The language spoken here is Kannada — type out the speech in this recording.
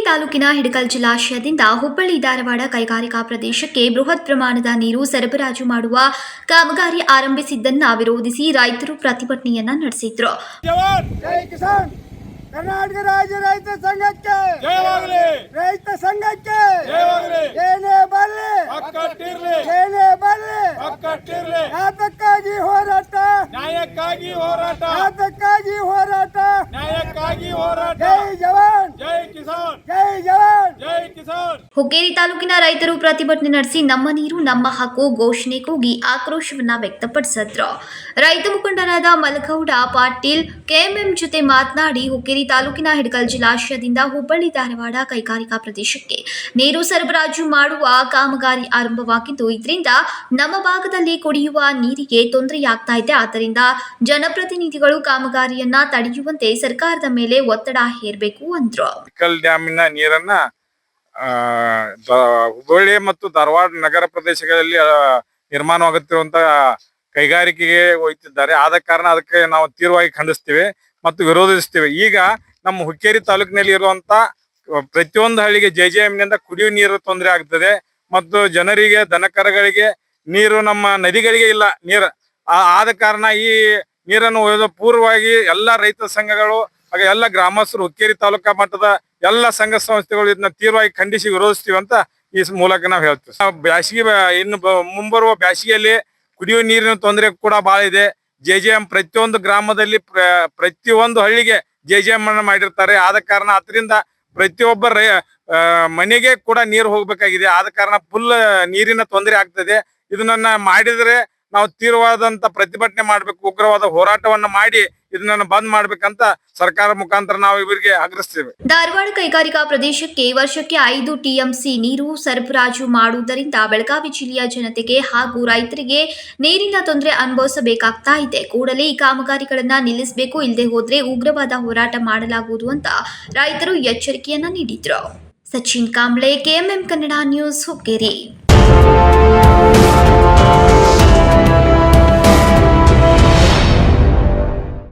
ತಾಲೂಕಿನ ಹಿಡಕಲ್ ಜಲಾಶಯದಿಂದ ಹುಬ್ಬಳ್ಳಿ ಧಾರವಾಡ ಕೈಗಾರಿಕಾ ಪ್ರದೇಶಕ್ಕೆ ಬೃಹತ್ ಪ್ರಮಾಣದ ನೀರು ಸರಬರಾಜು ಮಾಡುವ ಕಾಮಗಾರಿ ಆರಂಭಿಸಿದ್ದನ್ನು ವಿರೋಧಿಸಿ ರೈತರು ಪ್ರತಿಭಟನೆಯನ್ನ ನಡೆಸಿದ್ರು. ಕರ್ನಾಟಕ ರಾಜ್ಯ ರೈತ ಸಂಘಕ್ಕೆ ರೈತ ಸಂಘಕ್ಕೆ ಏನೇ ಬರಲಿ ಏನೇ ಬರಲಿ ಯಾತಕ್ಕಾಗಿ ಹೋರಾಟ ನ್ಯಾಯಕ್ಕಾಗಿ ಹೋರಾಟ ಯಾತಕ್ಕಾಗಿ ಹೋರಾಟ ನ್ಯಾಯಕ್ಕಾಗಿ ಹೋರಾಟ ಜೈ ಜವಾನ್ ಜೈ ಕಿಸಾನ್ ಜೈ ಜವಾನ್ ಜೈ ಕಿಸಾನ್. ಹುಕ್ಕೇರಿ ತಾಲೂಕಿನ ರೈತರು ಪ್ರತಿಭಟನೆ ನಡೆಸಿ ನಮ್ಮ ನೀರು ನಮ್ಮ ಹಕ್ಕು ಘೋಷಣೆ ಕೂಗಿ ಆಕ್ರೋಶವನ್ನ ವ್ಯಕ್ತಪಡಿಸಿದ್ರು. ರೈತ ಮುಖಂಡರಾದ ಮಲಗೌಡ ಪಾಟೀಲ್ ಕೆಎಂಎಂ ಜೊತೆ ಮಾತನಾಡಿ ಹುಕ್ಕೇರಿ ತಾಲೂಕಿನ ಹಿಡಕಲ್ ಜಲಾಶಯದಿಂದ ಹುಬ್ಬಳ್ಳಿ ಧಾರವಾಡ ಕೈಗಾರಿಕಾ ಪ್ರದೇಶಕ್ಕೆ ನೀರು ಸರಬರಾಜು ಮಾಡುವ ಕಾಮಗಾರಿ ಆರಂಭವಾಗಿದ್ದು ಇದರಿಂದ ನಮ್ಮ ಭಾಗದಲ್ಲಿ ಕುಡಿಯುವ ನೀರಿಗೆ ತೊಂದರೆಯಾಗ್ತಾ ಇದೆ. ಆದ್ದರಿಂದ ಜನಪ್ರತಿನಿಧಿಗಳು ಕಾಮಗಾರಿಯನ್ನ ತಡೆಯುವಂತೆ ಸರ್ಕಾರದ ಮೇಲೆ ಒತ್ತಡ ಹೇರಬೇಕು ಅಂದ್ರು. ಹಿಡಕಲ್ ಡ್ಯಾಮಿನ ನೀರನ್ನ ಹುಬ್ಬಳ್ಳಿ ಮತ್ತು ಧಾರವಾಡ ನಗರ ಪ್ರದೇಶಗಳಲ್ಲಿ ನಿರ್ಮಾಣವಾಗುತ್ತಿರುವಂತಹ ಕೈಗಾರಿಕೆಗೆ ಒಯ್ತಿದ್ದಾರೆ. ಆದ ಕಾರಣ ಅದಕ್ಕೆ ನಾವು ತೀವ್ರವಾಗಿ ಖಂಡಿಸ್ತೇವೆ ಮತ್ತು ವಿರೋಧಿಸ್ತೇವೆ. ಈಗ ನಮ್ಮ ಹುಕ್ಕೇರಿ ತಾಲೂಕಿನಲ್ಲಿ ಇರುವಂತ ಪ್ರತಿಯೊಂದು ಹಳ್ಳಿಗೆ JJM ಕುಡಿಯುವ ನೀರು ತೊಂದರೆ ಆಗ್ತದೆ ಮತ್ತು ಜನರಿಗೆ ದನಕರಗಳಿಗೆ ನೀರು ನಮ್ಮ ನದಿಗಳಿಗೆ ಇಲ್ಲ ನೀರು. ಆದ ಕಾರಣ ಈ ನೀರನ್ನು ಒಯ್ದ ಪೂರ್ವವಾಗಿ ಎಲ್ಲ ರೈತ ಸಂಘಗಳು ಹಾಗೆ ಎಲ್ಲ ಗ್ರಾಮಸ್ಥರು ಹುಕ್ಕೇರಿ ತಾಲೂಕಾ ಮಟ್ಟದ ಎಲ್ಲ ಸಂಘ ಸಂಸ್ಥೆಗಳು ಇದನ್ನ ತೀವ್ರವಾಗಿ ಖಂಡಿಸಿ ವಿರೋಧಿಸ್ತೀವಿ ಅಂತ ಈ ಮೂಲಕ ನಾವು ಹೇಳ್ತೀವಿ. ಬ್ಯಾಸಿಗೆ ಇನ್ನು ಮುಂಬರುವ ಬ್ಯಾಸಿಗೆಯಲ್ಲಿ ಕುಡಿಯುವ ನೀರಿನ ತೊಂದರೆ ಕೂಡ ಬಹಳ ಇದೆ. JJM ಪ್ರತಿಯೊಂದು ಗ್ರಾಮದಲ್ಲಿ ಪ್ರತಿಯೊಂದು ಹಳ್ಳಿಗೆ JJM ಅನ್ನು ಮಾಡಿರ್ತಾರೆ. ಆದ ಕಾರಣ ಅದರಿಂದ ಪ್ರತಿಯೊಬ್ಬ ಮನೆಗೆ ಕೂಡ ನೀರು ಹೋಗ್ಬೇಕಾಗಿದೆ. ಆದ ಕಾರಣ ಫುಲ್ ನೀರಿನ ತೊಂದರೆ ಆಗ್ತದೆ. ಇದನ್ನ ಮಾಡಿದ್ರೆ ನಾವು ತೀವ್ರವಾದಂತ ಪ್ರತಿಭಟನೆ ಮಾಡ್ಬೇಕು, ಉಗ್ರವಾದ ಹೋರಾಟವನ್ನ ಮಾಡಿ ಇದನ್ನ ಬಂದ್ ಮಾಡ್ಬೇಕಂತ ಸರ್ಕಾರ ಮುಖಾಂತರ ನಾವು ಇವರಿಗೆ ಆಗ್ರಹಿಸ್ತೇವೆ. ಧಾರವಾಡ ಕೈಗಾರಿಕಾ ಪ್ರದೇಶಕ್ಕೆ ವರ್ಷಕ್ಕೆ 5 TMC ನೀರು ಸರಬರಾಜು ಮಾಡುವುದರಿಂದ ಬೆಳಗಾವಿ ಜಿಲ್ಲೆಯ ಜನತೆಗೆ ಹಾಗೂ ರೈತರಿಗೆ ನೀರಿನ ತೊಂದರೆ ಅನುಭವಿಸಬೇಕಾಗ್ತಾ ಇದೆ. ಕೂಡಲೇ ಈ ಕಾಮಗಾರಿಗಳನ್ನ ನಿಲ್ಲಿಸಬೇಕು, ಇಲ್ಲದೆ ಹೋದ್ರೆ ಉಗ್ರವಾದ ಹೋರಾಟ ಮಾಡಲಾಗುವುದು ಅಂತ ರೈತರು ಎಚ್ಚರಿಕೆಯನ್ನ ನೀಡಿದ್ರು. Sachin Kamble, KMM Kannada news, Hukkeri.